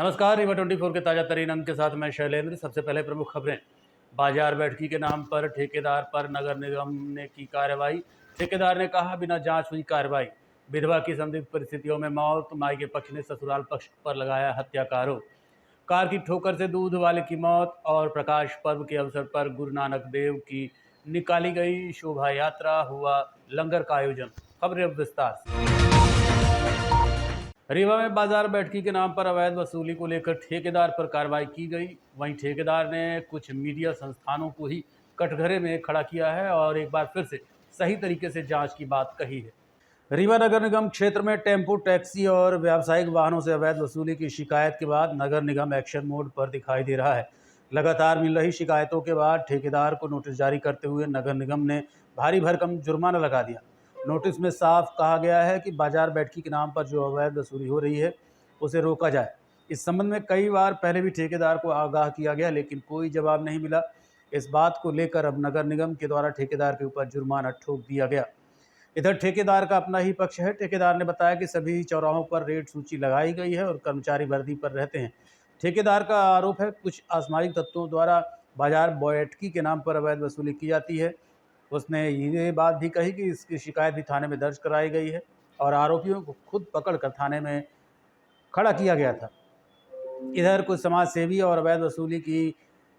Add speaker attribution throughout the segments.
Speaker 1: नमस्कार, रीवा 24 के ताज़ा तरीन अंक के साथ मैं शैलेंद्र। सबसे पहले प्रमुख खबरें। बाजार बैठकी के नाम पर ठेकेदार पर नगर निगम ने की कार्रवाई। ठेकेदार ने कहा बिना जांच हुई कार्रवाई। विधवा की संदिग्ध परिस्थितियों में मौत, माई के पक्ष ने ससुराल पक्ष पर लगाया हत्या का आरोप। कार की ठोकर से दूध वाले की मौत और प्रकाश पर्व के अवसर पर गुरु नानक देव की निकाली गई शोभा यात्रा, हुआ लंगर का आयोजन। खबरें अब विस्तार से। रीवा में बाजार बैठकी के नाम पर अवैध वसूली को लेकर ठेकेदार पर कार्रवाई की गई। वहीं ठेकेदार ने कुछ मीडिया संस्थानों को ही कटघरे में खड़ा किया है और एक बार फिर से सही तरीके से जांच की बात कही है। रीवा नगर निगम क्षेत्र में टेम्पो, टैक्सी और व्यावसायिक वाहनों से अवैध वसूली की शिकायत के बाद नगर निगम एक्शन मोड पर दिखाई दे रहा है। लगातार मिल रही शिकायतों के बाद ठेकेदार को नोटिस जारी करते हुए नगर निगम ने भारी भरकम जुर्माना लगा दिया। नोटिस में साफ कहा गया है कि बाजार बैठकी के नाम पर जो अवैध वसूली हो रही है उसे रोका जाए। इस संबंध में कई बार पहले भी ठेकेदार को आगाह किया गया, लेकिन कोई जवाब नहीं मिला। इस बात को लेकर अब नगर निगम के द्वारा ठेकेदार के ऊपर जुर्माना ठोक दिया गया। इधर ठेकेदार का अपना ही पक्ष है। ठेकेदार ने बताया कि सभी चौराहों पर रेट सूची लगाई गई है और कर्मचारी वर्दी पर रहते हैं। ठेकेदार का आरोप है कुछ असामाजिक तत्वों द्वारा बाजार बैठकी के नाम पर अवैध वसूली की जाती है। उसने ये बात भी कही कि इसकी शिकायत भी थाने में दर्ज कराई गई है और आरोपियों को खुद पकड़कर थाने में खड़ा किया गया था। इधर कुछ समाज सेवी और अवैध वसूली की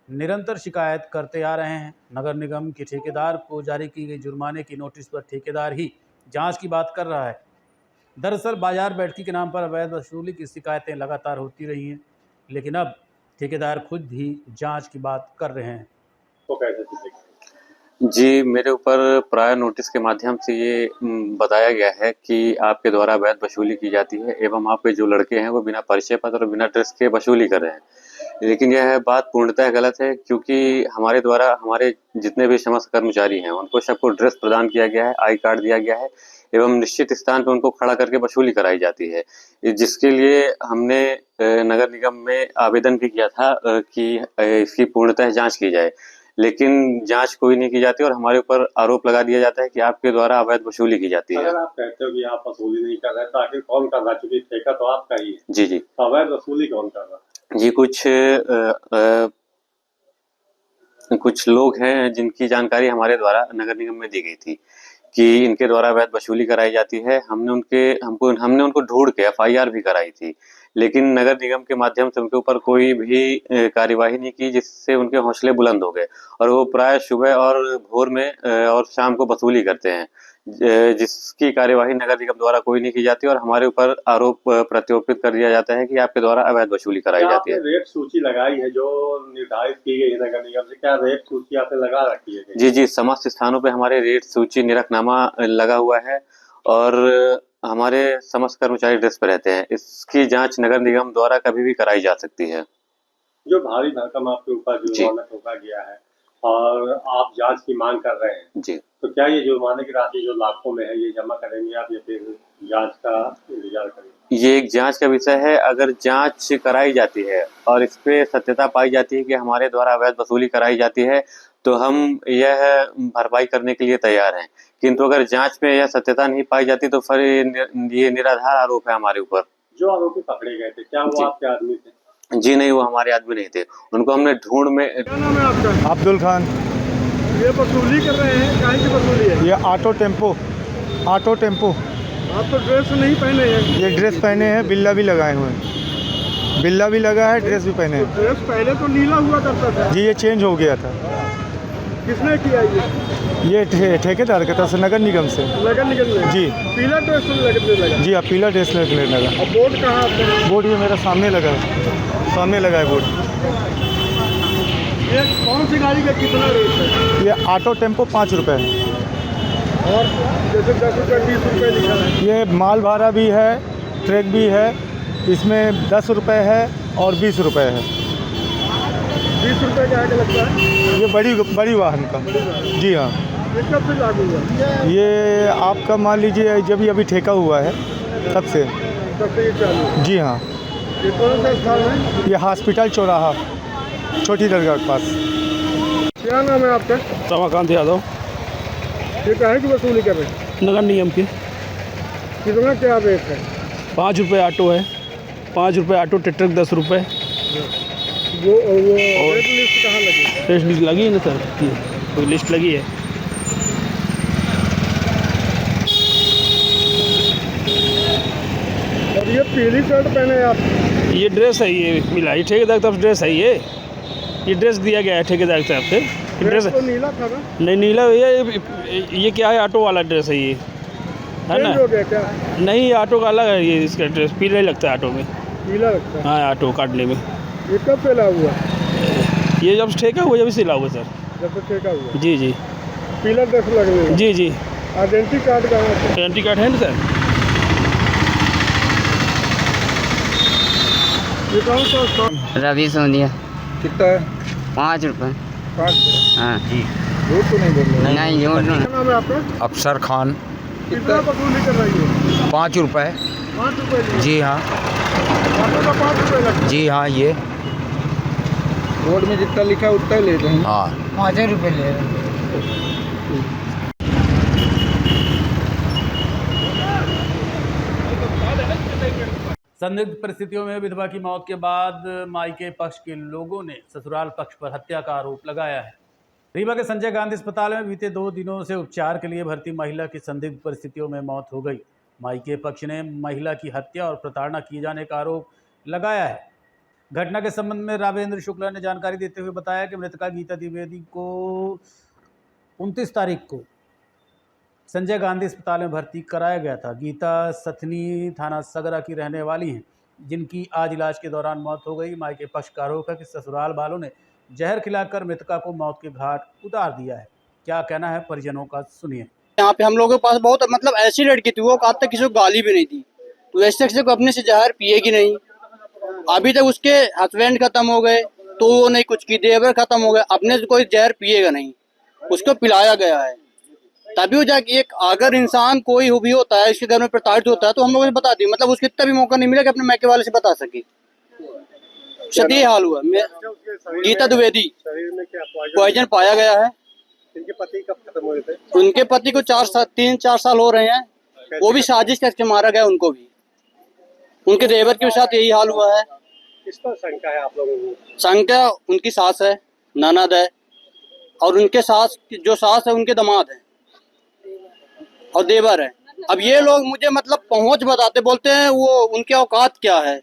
Speaker 1: निरंतर शिकायत करते आ रहे हैं। नगर निगम के ठेकेदार को जारी की गई जुर्माने की नोटिस पर ठेकेदार ही जांच की बात कर रहा है। दरअसल बाजार बैठकी के नाम पर अवैध वसूली की शिकायतें लगातार होती रही हैं, लेकिन अब ठेकेदार खुद ही जांच की बात कर रहे हैं।
Speaker 2: तो कैसे
Speaker 3: जी, मेरे ऊपर प्रायर नोटिस के माध्यम से ये बताया गया है कि आपके द्वारा अवैध वसूली की जाती है एवं आपके जो लड़के हैं वो बिना परिचय पत्र और बिना ड्रेस के वसूली कर रहे हैं। लेकिन यह बात पूर्णतः गलत है, क्योंकि हमारे द्वारा हमारे जितने भी समस्त कर्मचारी हैं उनको सबको ड्रेस प्रदान किया गया है, आई कार्ड दिया गया है एवं निश्चित स्थान पर उनको खड़ा करके वसूली कराई जाती है, जिसके लिए हमने नगर निगम में आवेदन भी किया था कि इसकी पूर्णतः जाँच की जाए। लेकिन जांच कोई नहीं की जाती और हमारे ऊपर आरोप लगा दिया जाता है कि आपके द्वारा अवैध वसूली की जाती है।
Speaker 2: अगर आप कहते हो कि आप वसूली नहीं कर रहे तो आखिर कौन कर रहा, क्योंकि ठेका तो आपका ही है।
Speaker 3: जी जी,
Speaker 2: तो अवैध वसूली कौन कर रहा?
Speaker 3: जी कुछ लोग हैं जिनकी जानकारी हमारे द्वारा नगर निगम में दी गई थी कि इनके द्वारा अवैध वसूली कराई जाती है। हमने उनको ढूंढ के FIR भी कराई थी, लेकिन नगर निगम के माध्यम से उनके ऊपर कोई भी कार्यवाही नहीं की, जिससे उनके हौसले बुलंद हो गए और वो प्राय सुबह और भोर में और शाम को वसूली करते हैं, जिसकी कार्यवाही नगर निगम द्वारा कोई नहीं की जाती और हमारे ऊपर आरोप प्रत्यारोपित कर दिया जाता है कि आपके द्वारा अवैध वसूली कराई जाती है।
Speaker 2: रेट सूची लगाई है जो निर्धारित की गई है नगर निगम से, क्या रेट सूची आपने लगा रखी है?
Speaker 3: जी जी, समस्त स्थानों पे हमारे रेट सूची निरखनामा लगा हुआ है और हमारे समस्त कर्मचारी ड्रेस पर रहते हैं। इसकी जांच नगर निगम द्वारा कभी भी कराई जा सकती है।
Speaker 2: जो भारी भरकम आपके ऊपर जुर्माना ठोका गया है और आप जांच की मांग कर रहे हैं
Speaker 3: जी,
Speaker 2: तो क्या ये जुर्माने की राशि जो लाखों में है ये जमा करेंगे आप या फिर जांच का इंतजार करेंगे?
Speaker 3: ये एक जांच का विषय है। अगर जांच कराई जाती है और इस पे सत्यता पाई जाती है कि हमारे द्वारा अवैध वसूली कराई जाती है तो हम यह भरपाई करने के लिए तैयार हैं, किंतु अगर जांच में यह सत्यता नहीं पाई जाती तो फिर ये निराधार आरोप है हमारे ऊपर।
Speaker 2: जो आरोपी पकड़े गए थे क्या वो आपके आदमी थे?
Speaker 3: जी नहीं, वो हमारे आदमी नहीं थे। उनको हमने ढूंढ में।
Speaker 4: क्या नाम है आपका?
Speaker 5: अब्दुल खान।
Speaker 4: ये वसूली कर रहे हैं, काहे की वसूली है?
Speaker 5: ये ऑटो टेम्पो।
Speaker 4: आप तो ड्रेस नहीं पहने हैं।
Speaker 5: ये ड्रेस पहने हैं, बिल्ला भी लगाए हुए हैं। बिल्ला भी लगा है, ड्रेस भी पहने हैं।
Speaker 4: ड्रेस पहले तो नीला हुआ करता था।
Speaker 5: जी, ये चेंज हो गया था।
Speaker 4: किसने किया ये?
Speaker 5: ठेकेदार के तरफ से, नगर निगम से।
Speaker 4: नगर निगम में?
Speaker 5: जी।
Speaker 4: पीला ड्रेस लगने लगा?
Speaker 5: जी हाँ, पीला ड्रेस लगने लगा।
Speaker 4: और बोर्ड कहाँ आपका?
Speaker 5: बोर्ड ये मेरा सामने लगा है बोर्ड।
Speaker 4: ये कौन सी गाड़ी का कितना रेट है?
Speaker 5: ये ऑटो टेम्पो 5 रुपये है।
Speaker 4: और जैसे 10 रुपये 20 रुपये लिखा है।
Speaker 5: ये माल भाड़ा भी है, ट्रक भी है। इसमें 10 रुपये है और 20 रुपये है।
Speaker 4: 20 रुपये का आगे लगता है?
Speaker 5: ये बड़ी वाहन का। जी हाँ।
Speaker 4: ये कब से लागू हुआ?
Speaker 5: ये आपका मान लीजिए जब ये अभी ठेका हुआ है तब से
Speaker 4: ये चालू है?
Speaker 5: जी हाँ।
Speaker 4: ये कौन सा स्थान है?
Speaker 5: ये हॉस्पिटल चौराहा, छोटी दरगाह के पास।
Speaker 4: क्या नाम है आपका?
Speaker 6: रमाकांत यादव।
Speaker 4: ये काहे की वसूली कर रहे हैं?
Speaker 6: नगर निगम की।
Speaker 4: कितना क्या रेट है?
Speaker 6: 5 रुपये ऑटो है। 5 रुपये ऑटो, ट्रक 10 रुपये।
Speaker 4: वो रेट लिस्ट कहाँ लगी?
Speaker 6: लिस्ट लगी है ना सर, कोई लिस्ट लगी है।
Speaker 4: और ये पीली शर्ट पहने आप?
Speaker 6: ये ड्रेस है, ये मिला, ये ठेकेदार की तरफ से ड्रेस है। ये ड्रेस दिया गया है ठेकेदार की तरफ से।
Speaker 4: ड्रेस तो नीला था ना?
Speaker 6: नहीं नीला, ये क्या है, ऑटो वाला ड्रेस है ये, है ना?
Speaker 4: चेंज हो गया क्या?
Speaker 6: नहीं, ऑटो का अलग है ये, इसका ड्रेस पीला ही लगता है ऑटो में।
Speaker 4: पीला लगता है?
Speaker 6: हाँ, ऑटो काटने में।
Speaker 4: ये कब सिला हुआ?
Speaker 6: ये जब ठेका हुआ, जब सिला हुआ सर।
Speaker 4: जब से ठेका हुआ?
Speaker 6: जी जी
Speaker 4: पीला ड्रेस लग रही है?
Speaker 6: जी जी।
Speaker 4: आइडेंटिटी कार्ड कहाँ है?
Speaker 6: आइडेंटिटी कार्ड है ना सर।
Speaker 4: ये कौन सा स्टॉक?
Speaker 7: रवि सोनिया।
Speaker 4: कितना है?
Speaker 7: 5 रुपये।
Speaker 4: 5 रुपये?
Speaker 7: हाँ जी।
Speaker 4: झूठ तो नहीं बोल रहे?
Speaker 7: नहीं झूठ नहीं।
Speaker 4: क्या नाम है आपका?
Speaker 8: अफसर खान।
Speaker 4: कितना वसूली कर रही है?
Speaker 8: 5 रुपये।
Speaker 4: 5 रुपये?
Speaker 8: जी हाँ।
Speaker 4: ऑटो का 5 रुपये लगता है?
Speaker 8: जी हाँ, ये
Speaker 4: बोर्ड में जितना लिखा है उतना ही ले रहे हैं?
Speaker 8: हाँ।
Speaker 7: 5 रुपये ले रहे हैं।
Speaker 1: संदिग्ध परिस्थितियों में विधवा की मौत के बाद मायके पक्ष के लोगों ने ससुराल पक्ष पर हत्या का आरोप लगाया है। रीवा के संजय गांधी अस्पताल में बीते 2 दिनों से उपचार के लिए भर्ती महिला की संदिग्ध परिस्थितियों में मौत हो गई। मायके पक्ष ने महिला की हत्या और प्रताड़ना किए जाने का आरोप लगाया है। घटना के संबंध में रावेंद्र शुक्ला ने जानकारी देते हुए बताया कि मृतका गीता द्विवेदी को 29 तारीख को संजय गांधी अस्पताल में भर्ती कराया गया था। गीता सथनी थाना सगरा की रहने वाली हैं, जिनकी आज इलाज के दौरान मौत हो गई। मायके पक्ष का आरोप है कि ससुराल वालों ने जहर खिलाकर मृतका को मौत के घाट उतार दिया है। क्या कहना है परिजनों का, सुनिए।
Speaker 9: यहाँ पे हम लोगों के पास बहुत मतलब ऐसी लड़की थी, वो आज तक किसी को गाली भी नहीं दी, तो ऐसे किसी को अपने से जहर पिएगी नहीं। अभी तक उसके हस्बैंड खत्म हो गए तो वो नहीं कुछ की, देवर खत्म हो गए, अपने से कोई जहर पिएगा नहीं, उसको पिलाया गया है। तभी वो जाके एक अगर इंसान कोई भी होता है, इसके घर में प्रताड़ित होता है, तो हम लोगों से बता दी, मतलब उसको इतना भी मौका नहीं मिला कि अपने मैके वाले से बता सके। सही हाल हुआ। गीता द्विवेदी
Speaker 2: शरीर में क्या
Speaker 9: पॉइजन पाया गया है।
Speaker 2: इनके पति कब खत्म हुए थे?
Speaker 9: उनके पति को 3-4 साल हो रहे हैं, वो भी साजिश करके मारा गया उनको भी। उनके देवर के साथ यही हाल हुआ है।
Speaker 2: किस पर शंका है आप लोगों को?
Speaker 9: शंका उनकी सास है, ननद है, और उनके सास जो सास है उनके दामाद है और देवर है। अब ये लोग मुझे मतलब पहुंच बताते, बोलते हैं वो उनके औकात क्या है।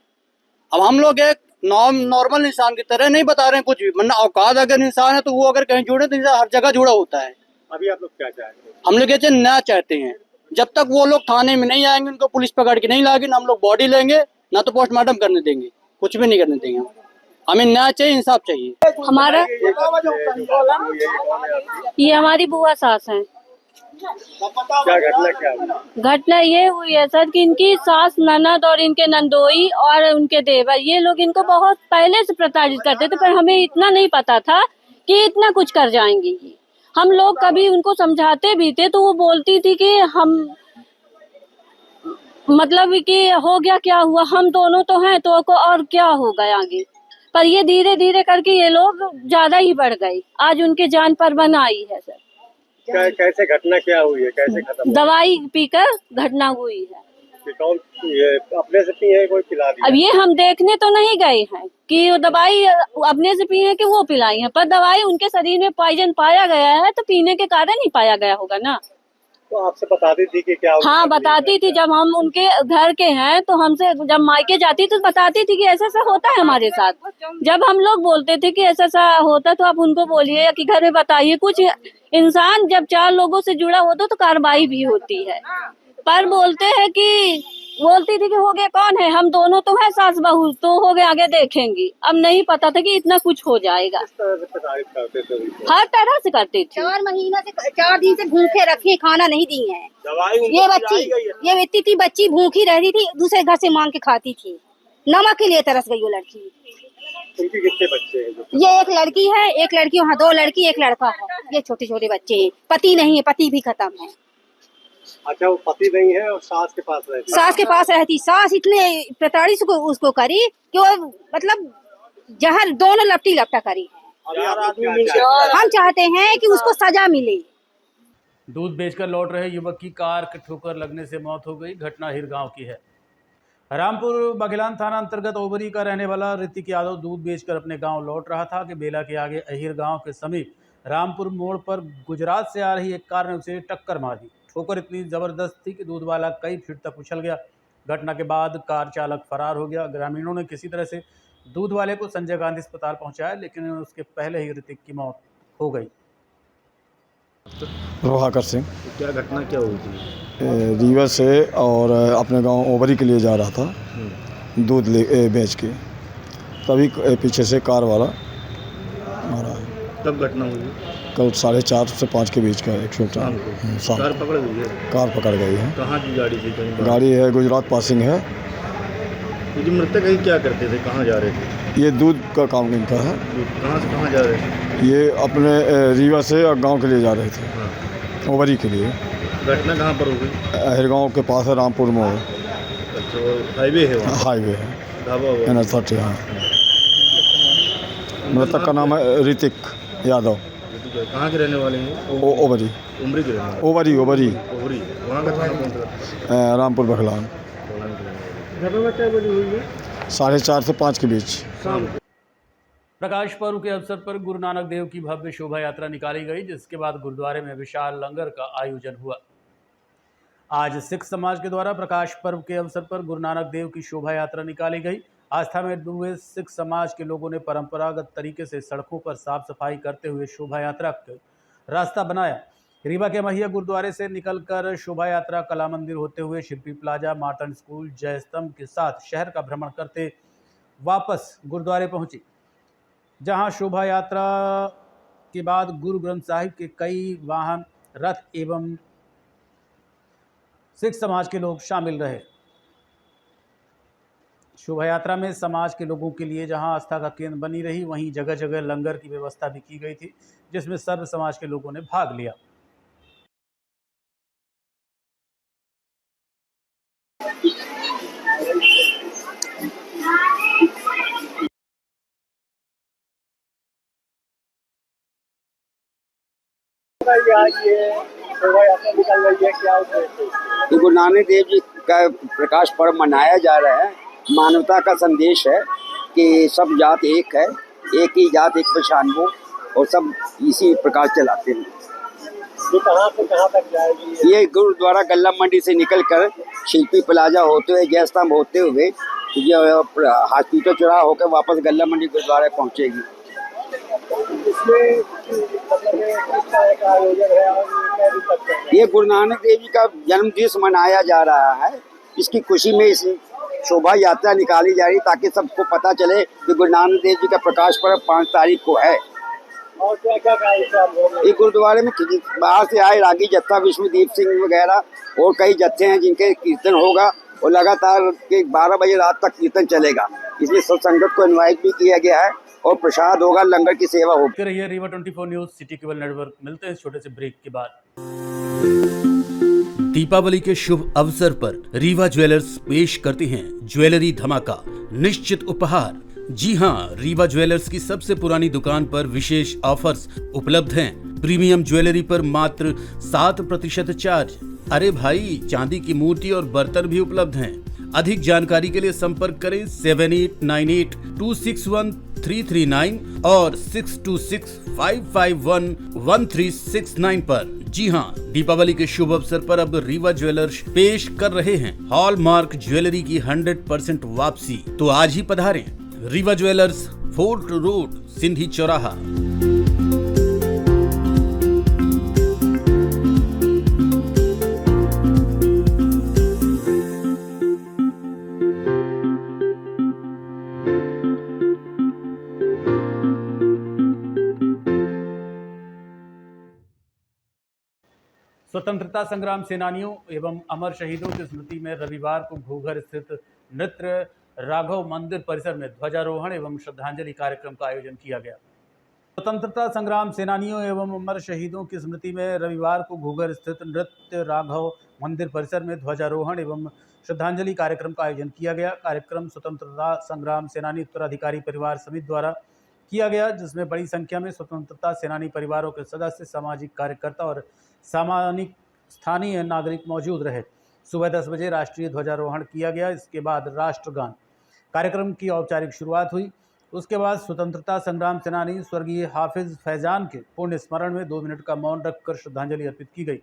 Speaker 9: अब हम लोग एक नॉर्मल इंसान की तरह नहीं बता रहे हैं कुछ भी, वरना औकात अगर इंसान है तो वो अगर कहीं जुड़े तो इंसान हर जगह जुड़ा होता है।
Speaker 2: अभी आप लोग क्या चाहते हैं?
Speaker 9: हम लोग ये ना चाहते हैं, जब तक वो लोग थाने में नहीं आएंगे, उनको पुलिस पकड़ के नहीं लाएगी, ना हम लोग बॉडी लेंगे, ना तो पोस्टमार्टम करने देंगे, कुछ भी नहीं करने देंगे। हमें न्याय चाहिए, इंसाफ चाहिए।
Speaker 10: हमारा ये हमारी बुआ सास है।
Speaker 2: क्या घटना क्या हुई?
Speaker 10: घटना ये हुई है सर कि इनकी सास, ननद और इनके नंदोई और उनके देवर, ये लोग इनको बहुत पहले से प्रताड़ित करते थे, पर हमें इतना नहीं पता था कि इतना कुछ कर जाएंगी। हम लोग कभी उनको समझाते भी थे तो वो बोलती थी कि हम मतलब कि हो गया क्या हुआ, हम दोनों तो हैं, तो को और क्या होगा आगे। पर ये धीरे धीरे करके ये लोग ज्यादा ही बढ़ गए। आज उनके जान पर बन आई है सर।
Speaker 2: कैसे घटना क्या हुई है, कैसे खत्म?
Speaker 10: दवाई पीकर घटना हुई है।
Speaker 2: कौन ये अपने से पी है, कोई पिला दिया?
Speaker 10: अब ये हम देखने तो नहीं गए हैं कि वो दवाई अपने से पी है कि वो पिलाई है, पर दवाई उनके शरीर में पॉइजन पाया गया है, तो पीने के कारण ही पाया गया होगा ना।
Speaker 2: तो आपसे बताती थी कि क्या?
Speaker 10: हाँ बताती थी, जब हम उनके घर के हैं तो हमसे जब मायके जाती तो बताती थी कि ऐसा ऐसा होता है हमारे साथ। जब हम लोग बोलते थे कि ऐसा ऐसा होता तो आप उनको बोलिए या कि घर में बताइए। कुछ इंसान जब 4 लोगों से जुड़ा होता तो कार्रवाई भी होती है, पर बोलती थी कि हो गया कौन है, हम दोनों तो है सास बहू, तो हो गया आगे देखेंगे। अब नहीं पता था कि इतना कुछ हो जाएगा।
Speaker 2: किस तरह से प्रताड़ित करते थे उनको?
Speaker 10: हर तरह से करते थे।
Speaker 11: 4 महीना से 4 दिन से भूखे रखे, खाना नहीं दी है। ये इतनी थी बच्ची भूखी रह रही थी, दूसरे घर से मांग के खाती थी, नमक के लिए तरस गई वो लड़की।
Speaker 2: उनके कितने बच्चे हैं?
Speaker 11: ये एक लड़की है, एक लड़की वहाँ, 2 लड़की एक लड़का है। ये छोटे छोटे बच्चे हैं, पति नहीं है, पति भी खत्म है।
Speaker 2: अच्छा, वो पति नहीं है और सास के पास रहती?
Speaker 11: सास के पास रहती। सास इतने प्रताड़ित उसको करी कि वो मतलब जहर दोनों लपटा करी। हम चाहते हैं कि उसको सजा मिले।
Speaker 1: दूध बेचकर लौट रहे युवक की कार के ठोकर लगने से मौत हो गई। घटना हिरगांव की है। रामपुर बघेलान थाना अंतर्गत ओबरी का रहने वाला ऋतिक यादव दूध बेचकर अपने गांव लौट रहा था कि बेला के आगे अहिर गांव के समीप रामपुर मोड़ पर गुजरात से आ रही एक कार ने उसे टक्कर मार दी। ठोकर इतनी जबरदस्त थी कि दूध वाला कई फीट तक उछल गया। घटना के बाद कार चालक फरार हो गया। ग्रामीणों ने किसी तरह से दूध वाले को संजय गांधी अस्पताल पहुंचाया, लेकिन उसके पहले ही ऋतिक की मौत हो गई।
Speaker 5: प्रभाकर सिंह,
Speaker 4: क्या घटना क्या हुई थी?
Speaker 5: रीवा से और अपने गांव ओबरी के लिए जा रहा था दूध बेच के, तभी पीछे से कार वाला मारा है।
Speaker 4: कब घटना हुई?
Speaker 5: कल 4:30 से 5 के बीच का एक्सीडेंट।
Speaker 4: कार पकड़ गई है?
Speaker 5: कार पकड़ गई है।
Speaker 4: कहाँ की गाड़ी थी?
Speaker 5: गाड़ी है गुजरात पासिंग है।
Speaker 4: ये जो मृतक है क्या करते थे, कहाँ जा रहे थे?
Speaker 5: ये दूध का काम इनका है।
Speaker 4: कहाँ से कहाँ जा रहे थे?
Speaker 5: ये अपने रीवा से गांव के लिए जा रहे थे, ओबरी के लिए।
Speaker 4: घटना कहाँ पर हो गई?
Speaker 5: अहिर गांव के पास है, रामपुर मोड़।
Speaker 4: अच्छा, हाईवे है वहाँ?
Speaker 5: हाईवे है,
Speaker 4: ढाबा।
Speaker 5: NH30। हाँ। मृतक का नाम है ऋतिक यादव।
Speaker 4: कहाँ के रहने वाले हैं?
Speaker 5: ओबरी।
Speaker 4: उमरी के रहने वाले?
Speaker 5: ओबरी।
Speaker 4: ओबरी। वहाँ का थाना कौन सा?
Speaker 5: रामपुर बघेलान।
Speaker 4: घटना क्या बनी हुई है?
Speaker 5: 4:30 से 5 के बीच।
Speaker 1: प्रकाश पर्व के अवसर पर गुरु नानक देव की भव्य शोभा यात्रा निकाली गई, जिसके बाद गुरुद्वारे में विशाल लंगर का आयोजन हुआ। आज सिख समाज के द्वारा प्रकाश पर्व के अवसर पर गुरु नानक देव की शोभा यात्रा निकाली गई। आस्था में डूबे सिख समाज के लोगों ने परंपरागत तरीके से सड़कों पर साफ सफाई करते हुए शोभा यात्रा का रास्ता बनाया। रीवा के महिया गुरुद्वारे से निकलकर शोभा यात्रा कला मंदिर होते हुए शिल्पी प्लाजा, मार्टन स्कूल, जय स्तंभ के साथ शहर का भ्रमण करते वापस गुरुद्वारे पहुंची, जहां शोभा यात्रा के बाद गुरु ग्रंथ साहिब के कई वाहन, रथ एवं सिख समाज के लोग शामिल रहे। शोभा यात्रा में समाज के लोगों के लिए जहां आस्था का केंद्र बनी रही, वहीं जगह जगह लंगर की व्यवस्था भी की गई थी, जिसमें सर्व समाज के लोगों ने भाग लिया।
Speaker 9: गुरु नानक देव जी का प्रकाश पर्व मनाया जा रहा है। मानवता का संदेश है कि सब जात एक है, एक ही जात एक पहचान हो, और सब इसी प्रकाश चलाते हैं।
Speaker 2: ये कहाँ से कहाँ तक जाएगी?
Speaker 9: ये गुरुद्वारा गल्ला मंडी से निकलकर शिल्पी प्लाजा होते हुए, जय स्तंभ होते हुए, ये हॉस्पिटल चौराहा होकर वापस गल्ला मंडी गुरुद्वारा पहुँचेगी।
Speaker 2: इसमें किस तरह का आयोजन है और
Speaker 9: ये गुरु नानक देव जी का जन्म दिवस मनाया जा रहा है। इसकी खुशी में इस शोभा यात्रा निकाली जा रही, ताकि सबको पता चले कि गुरु नानक देव जी का प्रकाश पर्व 5 तारीख को है।
Speaker 2: और क्या क्या कार्यक्रम होगा?
Speaker 9: ये गुरुद्वारे में बाहर से आए रागी जत्था, विश्वदीप सिंह वगैरह और कई जत्थे हैं जिनके कीर्तन होगा, और लगातार 12 बजे रात तक कीर्तन चलेगा। इसलिए सब संगत को इनवाइट भी किया गया है, और प्रसाद होगा, लंगर की सेवा होगी।
Speaker 1: रहिए Rewa 24 news city cable network. मिलते हैं छोटे से ब्रेक के बाद। दीपावली के शुभ अवसर पर रीवा ज्वेलर्स पेश करती हैं ज्वेलरी धमाका, निश्चित उपहार। जी हां, रीवा ज्वेलर्स की सबसे पुरानी दुकान पर विशेष ऑफर्स उपलब्ध हैं। प्रीमियम ज्वेलरी पर मात्र 7% चार्ज। अरे भाई, चांदी की मूर्ति और बर्तन भी उपलब्ध हैं। अधिक जानकारी के लिए संपर्क करें 7898261339 और 6265511369 पर। जी हां, दीपावली के शुभ अवसर पर अब रीवा ज्वेलर्स पेश कर रहे हैं हॉलमार्क ज्वेलरी की 100% वापसी। तो आज ही पधारें Rewa jewellers, fort road, Sindhi चौराहा। स्वतंत्रता संग्राम सेनानियों एवं अमर शहीदों की स्मृति में रविवार को घूघर स्थित नृत्य राघव मंदिर परिसर में ध्वजारोहण एवं श्रद्धांजलि कार्यक्रम का आयोजन किया गया। स्वतंत्रता संग्राम सेनानियों एवं अमर शहीदों की स्मृति में रविवार को घूघर स्थित नृत्य राघव मंदिर परिसर में ध्वजारोहण एवं श्रद्धांजलि कार्यक्रम का आयोजन किया गया। कार्यक्रम स्वतंत्रता संग्राम सेनानी उत्तराधिकारी परिवार समिति द्वारा किया गया, जिसमें बड़ी संख्या में स्वतंत्रता सेनानी परिवारों के सदस्य, सामाजिक कार्यकर्ता और सामान्य स्थानीय नागरिक मौजूद रहे। सुबह 10 बजे राष्ट्रीय ध्वजारोहण किया गया। इसके बाद राष्ट्रगान कार्यक्रम की औपचारिक शुरुआत हुई। उसके बाद स्वतंत्रता संग्राम सेनानी स्वर्गीय हाफिज फैजान के पुण्य स्मरण में 2 मिनट का मौन रखकर श्रद्धांजलि अर्पित की गई।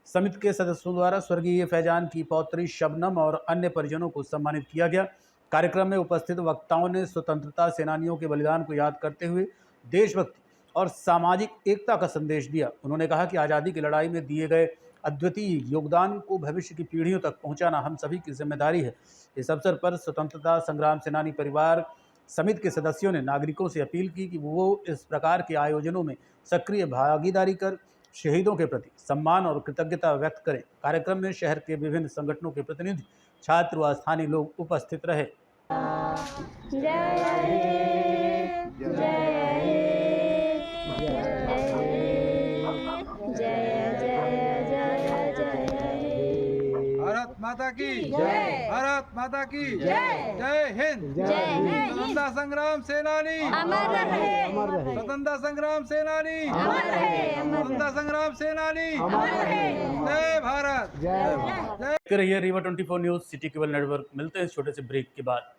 Speaker 1: समिति के सदस्यों द्वारा स्वर्गीय फैजान की पौत्री शबनम और अन्य परिजनों को सम्मानित किया गया। कार्यक्रम में उपस्थित वक्ताओं ने स्वतंत्रता सेनानियों के बलिदान को याद करते हुए देशभक्ति और सामाजिक एकता का संदेश दिया। उन्होंने कहा कि आज़ादी की लड़ाई में दिए गए अद्वितीय योगदान को भविष्य की पीढ़ियों तक पहुंचाना हम सभी की जिम्मेदारी है। इस अवसर पर स्वतंत्रता संग्राम सेनानी परिवार समिति के सदस्यों ने नागरिकों से अपील की कि वो इस प्रकार के आयोजनों में सक्रिय भागीदारी कर शहीदों के प्रति सम्मान और कृतज्ञता व्यक्त करें। कार्यक्रम में शहर के विभिन्न संगठनों के प्रतिनिधि, छात्र व स्थानीय लोग उपस्थित रहे।
Speaker 4: भारत माता की जय, भारत माता की जय, जय हिंद, स्वतंत्रता संग्राम सेनानी
Speaker 11: अमर रहे,
Speaker 4: स्वतंत्रता संग्राम सेनानी
Speaker 11: अमर रहे,
Speaker 4: स्वतंत्रता संग्राम सेनानी जय भारत, जय।
Speaker 1: कर रही है Rewa 24 news city cable network. मिलते हैं छोटे से ब्रेक के बाद।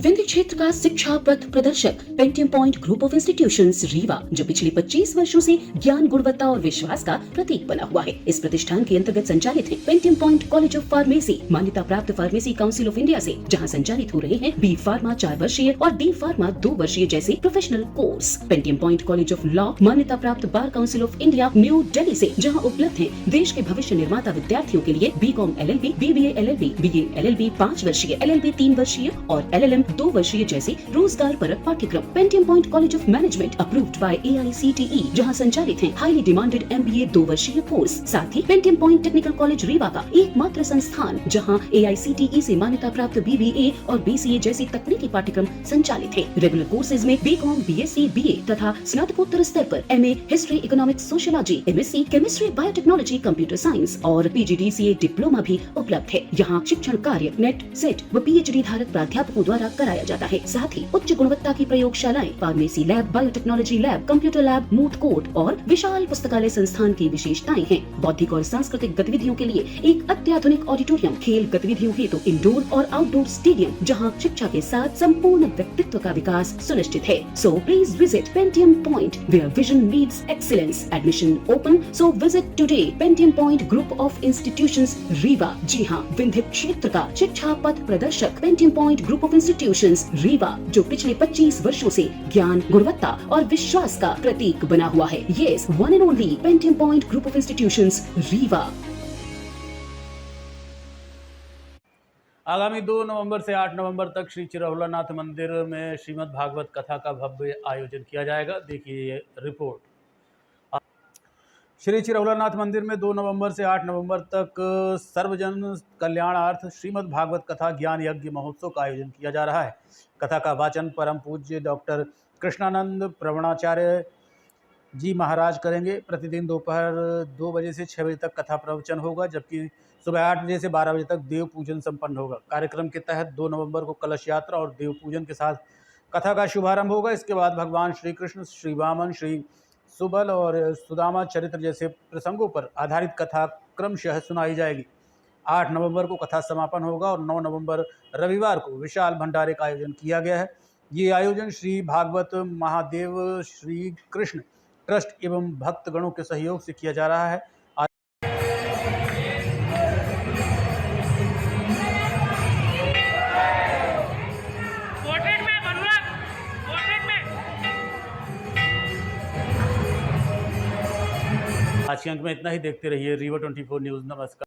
Speaker 8: विंध्य क्षेत्र का शिक्षा पथ प्रदर्शक Pentium point group of institutions Rewa, जो पिछले 25 वर्षों से ज्ञान, गुणवत्ता और विश्वास का प्रतीक बना हुआ है। इस प्रतिष्ठान के अंतर्गत संचालित है Pentium point college of pharmacy, मान्यता प्राप्त फार्मेसी काउंसिल ऑफ इंडिया से, जहां संचालित हो रहे हैं बी फार्मा 4 वर्षीय और डी फार्मा 2 वर्षीय जैसे professional course. Pentium point college of law, मान्यता प्राप्त bar council of India new Delhi से, जहाँ उपलब्ध है देश के भविष्य निर्माता विद्यार्थियों के लिए BCom LLB, BBA LLB, BA LLB 5 वर्षीय, LLB 3 वर्षीय और LLM 2 वर्षीय जैसे रोजगार परक पाठ्यक्रम। Pentium point college of management approved by AICTE, जहां संचालित है हाईली डिमांडेड MBA 2 वर्षीय कोर्स। साथ ही Pentium point technical college Rewa का एकमात्र संस्थान जहां AICTE से मान्यता प्राप्त BBA और BCA जैसी तकनीकी पाठ्यक्रम संचालित है। रेगुलर कोर्सेज में BCom, BSc, BA तथा स्नातकोत्तर स्तर पर MA history, economics, sociology, MSc chemistry, biotechnology, computer science और PGDCA डिप्लोमा भी उपलब्ध है। यहाँ शिक्षण कार्य नेट, सेट व PhD धारक प्राध्यापकों द्वारा कराया जाता है। साथ ही उच्च गुणवत्ता की प्रयोगशालाएं, pharmacy lab, biotechnology lab, computer lab, moot court और विशाल पुस्तकालय संस्थान की विशेषताएं हैं। बौद्धिक और सांस्कृतिक गतिविधियों के लिए एक अत्याधुनिक ऑडिटोरियम, खेल गतिविधियों हेतु इंडोर और आउटडोर स्टेडियम, जहां शिक्षा के साथ संपूर्ण व्यक्तित्व का विकास सुनिश्चित है। So please visit Pentium point where vision meets excellence. Admission open, so visit today Pentium point group of institutions Rewa. जी हाँ, विंध्य क्षेत्र का शिक्षा पथ प्रदर्शक Pentium point group of institutions Rewa, जो पिछले 25 वर्षों से ज्ञान, गुणवत्ता और विश्वास का प्रतीक बना हुआ है। Yes, one and only Pentium point group of institutions Rewa.
Speaker 1: आगामी 2 नवंबर से 8 नवंबर तक श्री चिरहुलानाथ मंदिर में श्रीमद् भागवत कथा का भव्य आयोजन किया जाएगा। देखिए ये रिपोर्ट। श्री चिरहुलानाथ मंदिर में 2 नवंबर से 8 नवंबर तक सर्वजन कल्याणार्थ श्रीमद् भागवत कथा ज्ञान यज्ञ महोत्सव का आयोजन किया जा रहा है। कथा का वाचन परम पूज्य डॉक्टर कृष्णानंद प्रवणाचार्य जी महाराज करेंगे। प्रतिदिन दोपहर 2 बजे से 6 बजे तक कथा प्रवचन होगा, जबकि सुबह 8 बजे से 12 बजे तक देव पूजन संपन्न होगा। कार्यक्रम के तहत 2 नवंबर को कलश यात्रा और देव पूजन के साथ कथा का शुभारंभ होगा। इसके बाद भगवान श्री कृष्ण, श्री वामन, श्री सुबल और सुदामा चरित्र जैसे प्रसंगों पर आधारित कथा क्रमशः सुनाई जाएगी। 8 नवंबर को कथा समापन होगा और 9 नवंबर रविवार को विशाल भंडारे का आयोजन किया गया है। ये आयोजन श्री भागवत महादेव श्री कृष्ण ट्रस्ट एवं भक्तगणों के सहयोग से किया जा रहा है। आज के अंक में इतना ही। देखते रहिए रीवा 24 न्यूज़। नमस्कार।